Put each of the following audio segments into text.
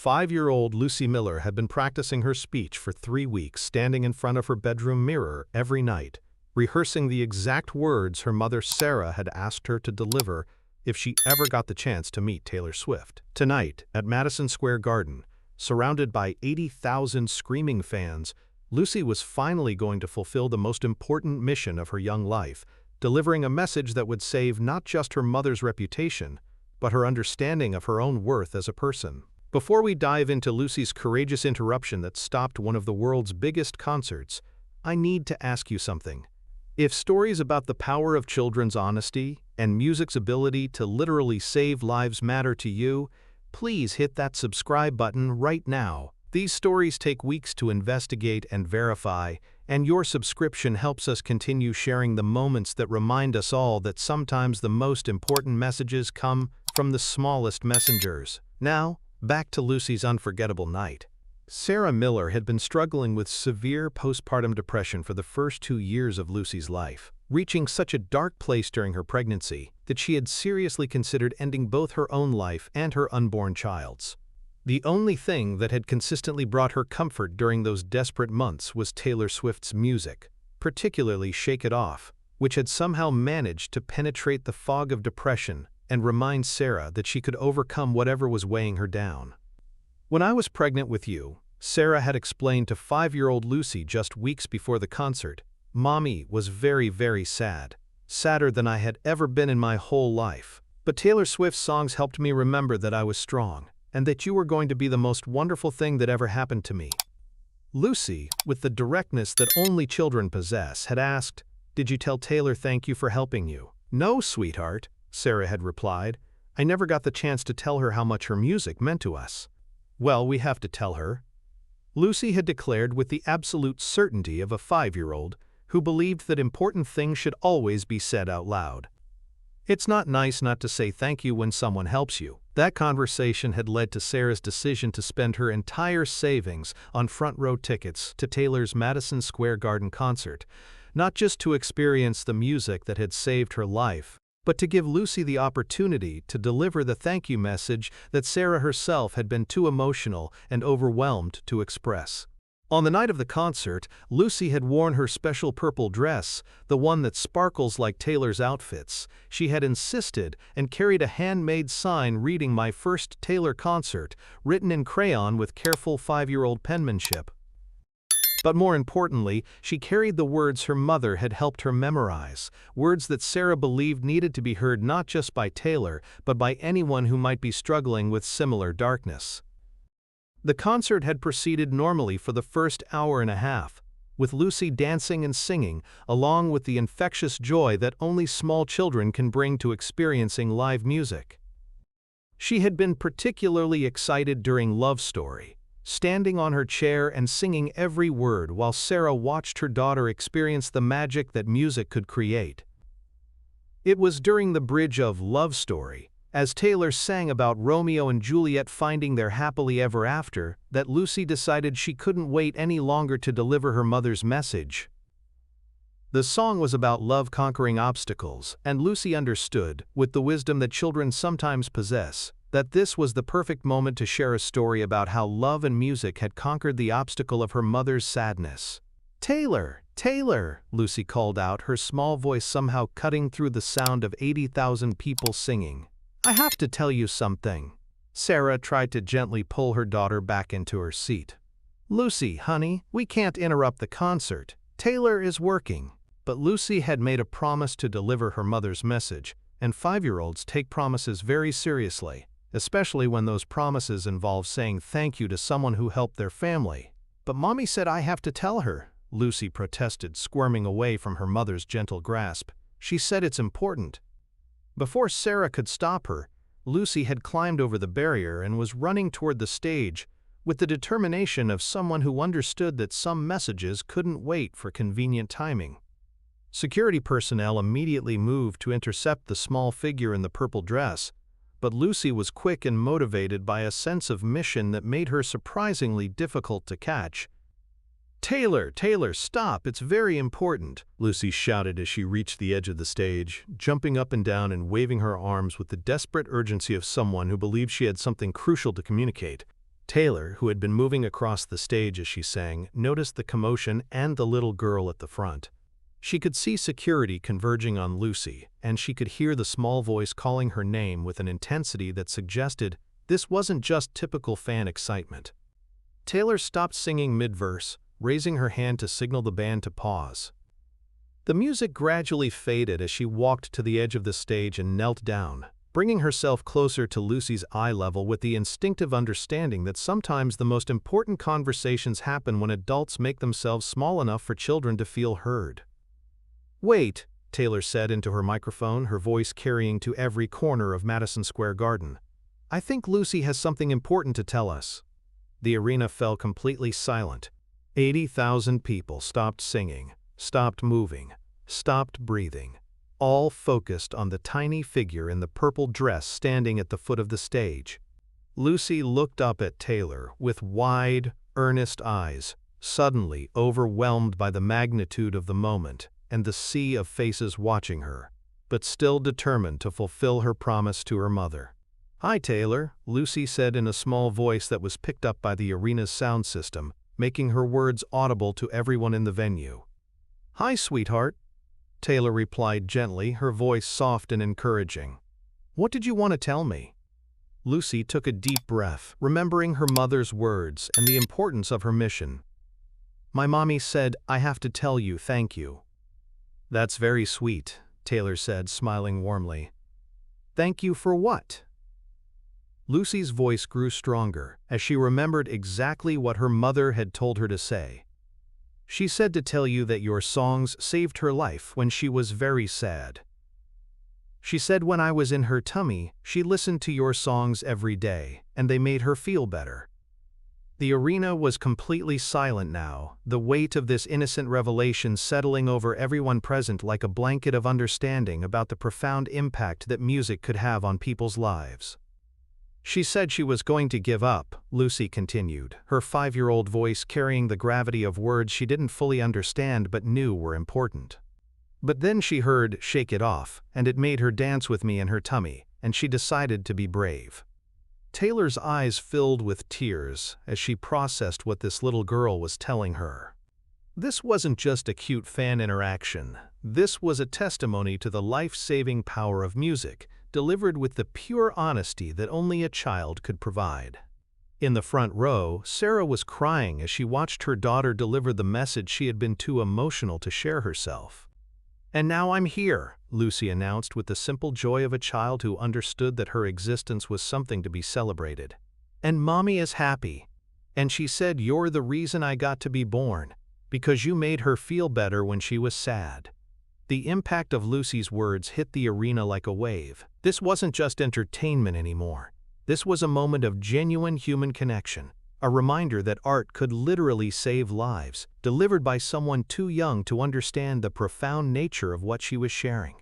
5-year-old Lucy Miller had been practicing her speech for 3 weeks, standing in front of her bedroom mirror every night, rehearsing the exact words her mother Sarah had asked her to deliver if she ever got the chance to meet Taylor Swift. Tonight, at Madison Square Garden, surrounded by 80,000 screaming fans, Lucy was finally going to fulfill the most important mission of her young life, delivering a message that would save not just her mother's reputation, but her understanding of her own worth as a person. Before we dive into Lucy's courageous interruption that stopped one of the world's biggest concerts, I need to ask you something. If stories about the power of children's honesty and music's ability to literally save lives matter to you, please hit that subscribe button right now. These stories take weeks to investigate and verify, and your subscription helps us continue sharing the moments that remind us all that sometimes the most important messages come from the smallest messengers. Now, back to Lucy's unforgettable night. Sarah Miller had been struggling with severe postpartum depression for the first 2 years of Lucy's life, reaching such a dark place during her pregnancy that she had seriously considered ending both her own life and her unborn child's. The only thing that had consistently brought her comfort during those desperate months was Taylor Swift's music, particularly Shake It Off, which had somehow managed to penetrate the fog of depression and remind Sarah that she could overcome whatever was weighing her down. "When I was pregnant with you," Sarah had explained to 5-year-old Lucy just weeks before the concert, "Mommy was very, very sad. Sadder than I had ever been in my whole life. But Taylor Swift's songs helped me remember that I was strong, and that you were going to be the most wonderful thing that ever happened to me." Lucy, with the directness that only children possess, had asked, "Did you tell Taylor thank you for helping you?" "No, sweetheart," Sarah had replied. "I never got the chance to tell her how much her music meant to us." "Well, we have to tell her," Lucy had declared with the absolute certainty of a 5-year-old who believed that important things should always be said out loud. "It's not nice not to say thank you when someone helps you." That conversation had led to Sarah's decision to spend her entire savings on front-row tickets to Taylor's Madison Square Garden concert, not just to experience the music that had saved her life, but to give Lucy the opportunity to deliver the thank you message that Sarah herself had been too emotional and overwhelmed to express. On the night of the concert, Lucy had worn her special purple dress, the one that sparkles like Taylor's outfits. She had insisted and carried a handmade sign reading "My First Taylor Concert," written in crayon with careful 5-year-old penmanship. But more importantly, she carried the words her mother had helped her memorize, words that Sarah believed needed to be heard not just by Taylor, but by anyone who might be struggling with similar darkness. The concert had proceeded normally for the first hour and a half, with Lucy dancing and singing, along with the infectious joy that only small children can bring to experiencing live music. She had been particularly excited during Love Story, standing on her chair and singing every word while Sarah watched her daughter experience the magic that music could create. It was during the bridge of Love Story, as Taylor sang about Romeo and Juliet finding their happily ever after, that Lucy decided she couldn't wait any longer to deliver her mother's message. The song was about love conquering obstacles, and Lucy understood, with the wisdom that children sometimes possess, that this was the perfect moment to share a story about how love and music had conquered the obstacle of her mother's sadness. "Taylor, Taylor," Lucy called out, her small voice somehow cutting through the sound of 80,000 people singing. "I have to tell you something." Sarah tried to gently pull her daughter back into her seat. "Lucy, honey, we can't interrupt the concert. Taylor is working." But Lucy had made a promise to deliver her mother's message, and 5-year-olds take promises very seriously, especially when those promises involve saying thank you to someone who helped their family. "But Mommy said I have to tell her," Lucy protested, squirming away from her mother's gentle grasp. "She said it's important." Before Sarah could stop her, Lucy had climbed over the barrier and was running toward the stage, with the determination of someone who understood that some messages couldn't wait for convenient timing. Security personnel immediately moved to intercept the small figure in the purple dress, but Lucy was quick and motivated by a sense of mission that made her surprisingly difficult to catch. "Taylor, Taylor, stop, it's very important," Lucy shouted as she reached the edge of the stage, jumping up and down and waving her arms with the desperate urgency of someone who believed she had something crucial to communicate. Taylor, who had been moving across the stage as she sang, noticed the commotion and the little girl at the front. She could see security converging on Lucy, and she could hear the small voice calling her name with an intensity that suggested this wasn't just typical fan excitement. Taylor stopped singing mid-verse, raising her hand to signal the band to pause. The music gradually faded as she walked to the edge of the stage and knelt down, bringing herself closer to Lucy's eye level with the instinctive understanding that sometimes the most important conversations happen when adults make themselves small enough for children to feel heard. "Wait," Taylor said into her microphone, her voice carrying to every corner of Madison Square Garden. "I think Lucy has something important to tell us." The arena fell completely silent. 80,000 people stopped singing, stopped moving, stopped breathing, all focused on the tiny figure in the purple dress standing at the foot of the stage. Lucy looked up at Taylor with wide, earnest eyes, suddenly overwhelmed by the magnitude of the moment and the sea of faces watching her, but still determined to fulfill her promise to her mother. "Hi, Taylor," Lucy said in a small voice that was picked up by the arena's sound system, making her words audible to everyone in the venue. "Hi, sweetheart," Taylor replied gently, her voice soft and encouraging. "What did you want to tell me?" Lucy took a deep breath, remembering her mother's words and the importance of her mission. "My mommy said I have to tell you thank you." "That's very sweet," Taylor said, smiling warmly. "Thank you for what?" Lucy's voice grew stronger as she remembered exactly what her mother had told her to say. "She said to tell you that your songs saved her life when she was very sad. She said when I was in her tummy, she listened to your songs every day, and they made her feel better." The arena was completely silent now, the weight of this innocent revelation settling over everyone present like a blanket of understanding about the profound impact that music could have on people's lives. "She said she was going to give up," Lucy continued, her 5-year-old voice carrying the gravity of words she didn't fully understand but knew were important. "But then she heard 'Shake It Off,' and it made her dance with me in her tummy, and she decided to be brave." Taylor's eyes filled with tears as she processed what this little girl was telling her. This wasn't just a cute fan interaction. This was a testimony to the life-saving power of music, delivered with the pure honesty that only a child could provide. In the front row, Sarah was crying as she watched her daughter deliver the message she had been too emotional to share herself. "And now I'm here," Lucy announced with the simple joy of a child who understood that her existence was something to be celebrated. "And Mommy is happy. And she said you're the reason I got to be born, because you made her feel better when she was sad." The impact of Lucy's words hit the arena like a wave. This wasn't just entertainment anymore. This was a moment of genuine human connection, a reminder that art could literally save lives, delivered by someone too young to understand the profound nature of what she was sharing.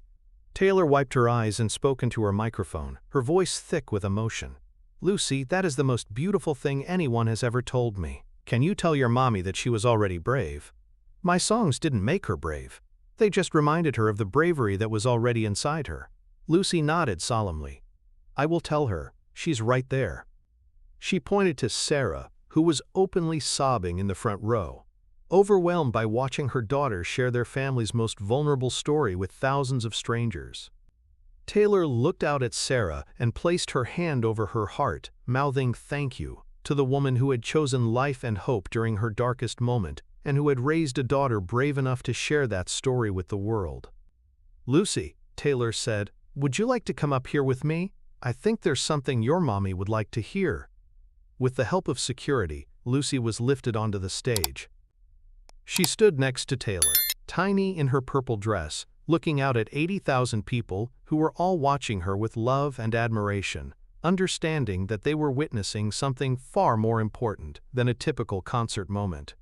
Taylor wiped her eyes and spoke into her microphone, her voice thick with emotion. "Lucy, that is the most beautiful thing anyone has ever told me. Can you tell your mommy that she was already brave? My songs didn't make her brave. They just reminded her of the bravery that was already inside her." Lucy nodded solemnly. "I will tell her. She's right there." She pointed to Sarah, who was openly sobbing in the front row, overwhelmed by watching her daughter share their family's most vulnerable story with thousands of strangers. Taylor looked out at Sarah and placed her hand over her heart, mouthing "thank you" to the woman who had chosen life and hope during her darkest moment, and who had raised a daughter brave enough to share that story with the world. "Lucy," Taylor said, "would you like to come up here with me? I think there's something your mommy would like to hear." With the help of security, Lucy was lifted onto the stage. She stood next to Taylor, tiny in her purple dress, looking out at 80,000 people who were all watching her with love and admiration, understanding that they were witnessing something far more important than a typical concert moment.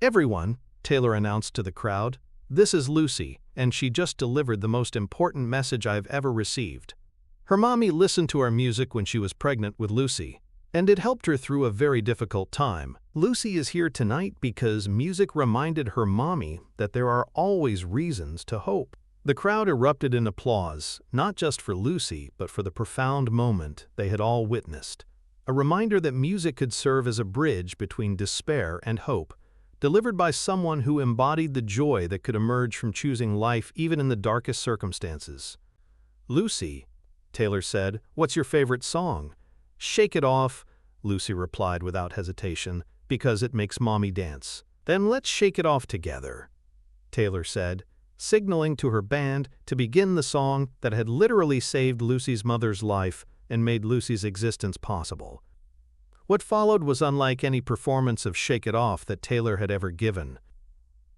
"Everyone," Taylor announced to the crowd, "this is Lucy, and she just delivered the most important message I've ever received. Her mommy listened to our music when she was pregnant with Lucy, and it helped her through a very difficult time. Lucy is here tonight because music reminded her mommy that there are always reasons to hope." The crowd erupted in applause, not just for Lucy, but for the profound moment they had all witnessed. a reminder that music could serve as a bridge between despair and hope, delivered by someone who embodied the joy that could emerge from choosing life even in the darkest circumstances. "Lucy," Taylor said, "what's your favorite song?" "Shake It Off," Lucy replied without hesitation, "because it makes mommy dance." "Then let's shake it off together," Taylor said, signaling to her band to begin the song that had literally saved Lucy's mother's life and made Lucy's existence possible. What followed was unlike any performance of Shake It Off that Taylor had ever given.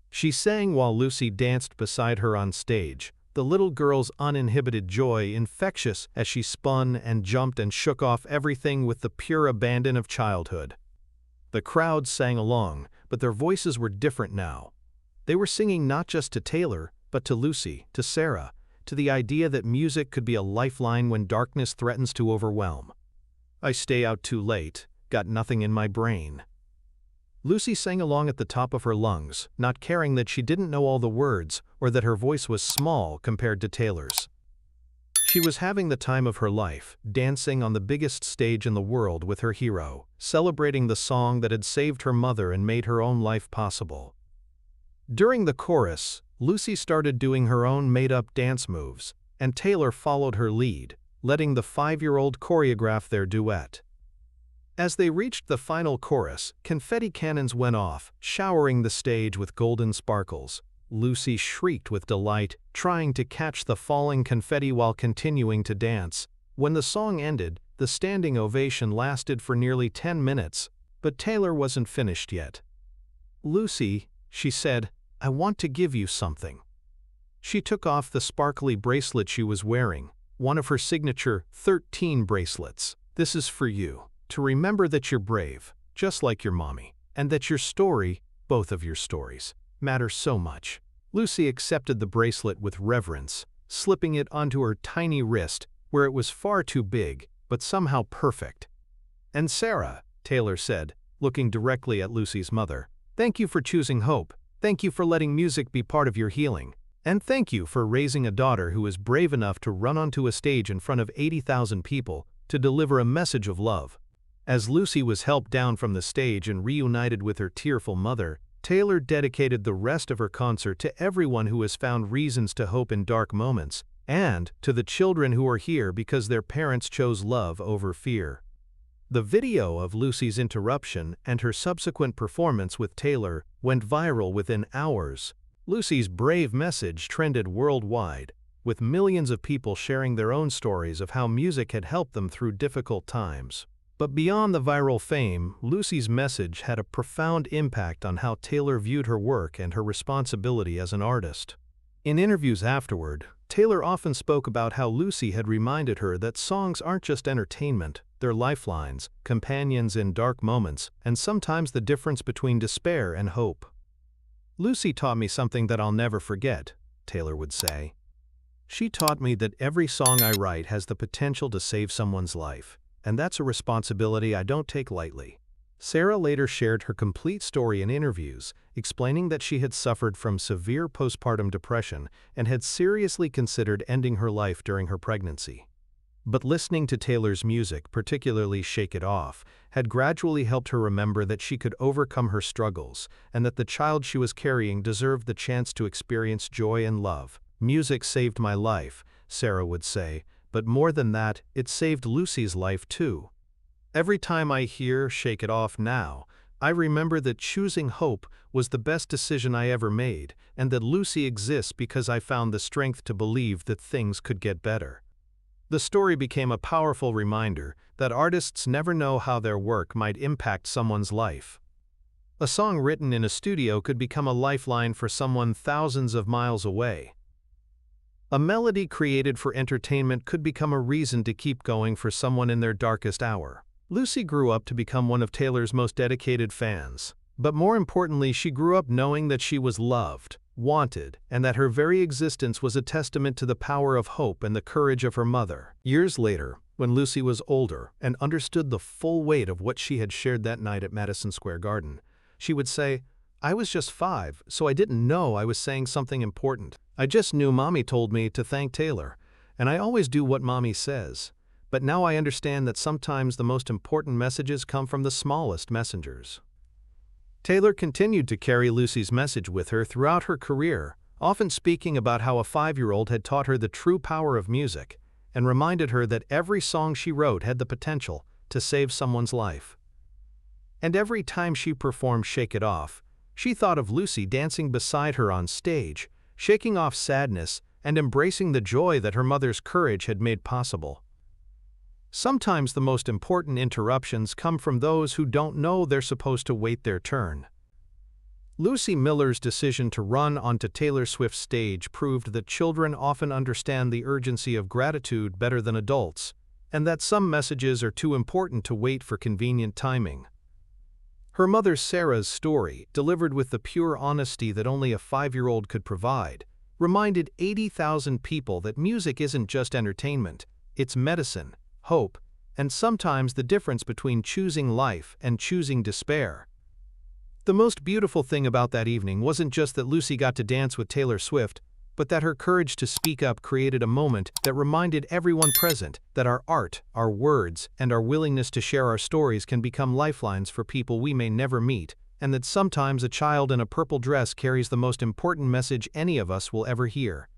She sang while Lucy danced beside her on stage, the little girl's uninhibited joy infectious as she spun and jumped and shook off everything with the pure abandon of childhood. The crowd sang along, but their voices were different now. They were singing not just to Taylor, but to Lucy, to Sarah, to the idea that music could be a lifeline when darkness threatens to overwhelm. "I stay out too late, got nothing in my brain." Lucy sang along at the top of her lungs, not caring that she didn't know all the words or that her voice was small compared to Taylor's. She was having the time of her life, dancing on the biggest stage in the world with her hero, celebrating the song that had saved her mother and made her own life possible. During the chorus, Lucy started doing her own made-up dance moves, and Taylor followed her lead, letting the 5-year-old choreograph their duet. As they reached the final chorus, confetti cannons went off, showering the stage with golden sparkles. Lucy shrieked with delight, trying to catch the falling confetti while continuing to dance. When the song ended, the standing ovation lasted for nearly 10 minutes, but Taylor wasn't finished yet. "Lucy," she said, "I want to give you something." She took off the sparkly bracelet she was wearing, one of her signature 13 bracelets. "This is for you, to remember that you're brave, just like your mommy, and that your story, both of your stories, matter so much." Lucy accepted the bracelet with reverence, slipping it onto her tiny wrist where it was far too big, but somehow perfect. "And Sarah," Taylor said, looking directly at Lucy's mother, "thank you for choosing hope. Thank you for letting music be part of your healing. And thank you for raising a daughter who is brave enough to run onto a stage in front of 80,000 people to deliver a message of love." As Lucy was helped down from the stage and reunited with her tearful mother, Taylor dedicated the rest of her concert to everyone who has found reasons to hope in dark moments, and to the children who are here because their parents chose love over fear. The video of Lucy's interruption and her subsequent performance with Taylor went viral within hours. Lucy's brave message trended worldwide, with millions of people sharing their own stories of how music had helped them through difficult times. But beyond the viral fame, Lucy's message had a profound impact on how Taylor viewed her work and her responsibility as an artist. In interviews afterward, Taylor often spoke about how Lucy had reminded her that songs aren't just entertainment, they're lifelines, companions in dark moments, and sometimes the difference between despair and hope. "Lucy taught me something that I'll never forget," Taylor would say. "She taught me that every song I write has the potential to save someone's life, and that's a responsibility I don't take lightly." Sarah later shared her complete story in interviews, explaining that she had suffered from severe postpartum depression and had seriously considered ending her life during her pregnancy. But listening to Taylor's music, particularly Shake It Off, had gradually helped her remember that she could overcome her struggles and that the child she was carrying deserved the chance to experience joy and love. "Music saved my life," Sarah would say, "but more than that, it saved Lucy's life too. Every time I hear Shake It Off now, I remember that choosing hope was the best decision I ever made, and that Lucy exists because I found the strength to believe that things could get better." The story became a powerful reminder that artists never know how their work might impact someone's life. A song written in a studio could become a lifeline for someone thousands of miles away. A melody created for entertainment could become a reason to keep going for someone in their darkest hour. Lucy grew up to become one of Taylor's most dedicated fans. But more importantly, she grew up knowing that she was loved, wanted, and that her very existence was a testament to the power of hope and the courage of her mother. Years later, when Lucy was older and understood the full weight of what she had shared that night at Madison Square Garden, she would say, "I was just 5, so I didn't know I was saying something important. I just knew Mommy told me to thank Taylor, and I always do what Mommy says. but now I understand that sometimes the most important messages come from the smallest messengers." Taylor continued to carry Lucy's message with her throughout her career, often speaking about how a 5-year-old had taught her the true power of music and reminded her that every song she wrote had the potential to save someone's life. And every time she performed Shake It Off, she thought of Lucy dancing beside her on stage, shaking off sadness and embracing the joy that her mother's courage had made possible. Sometimes the most important interruptions come from those who don't know they're supposed to wait their turn. Lucy Miller's decision to run onto Taylor Swift's stage proved that children often understand the urgency of gratitude better than adults, and that some messages are too important to wait for convenient timing. Her mother Sarah's story, delivered with the pure honesty that only a 5-year-old could provide, reminded 80,000 people that music isn't just entertainment, it's medicine, hope, and sometimes the difference between choosing life and choosing despair. The most beautiful thing about that evening wasn't just that Lucy got to dance with Taylor Swift, but that her courage to speak up created a moment that reminded everyone present that our art, our words, and our willingness to share our stories can become lifelines for people we may never meet, and that sometimes a child in a purple dress carries the most important message any of us will ever hear.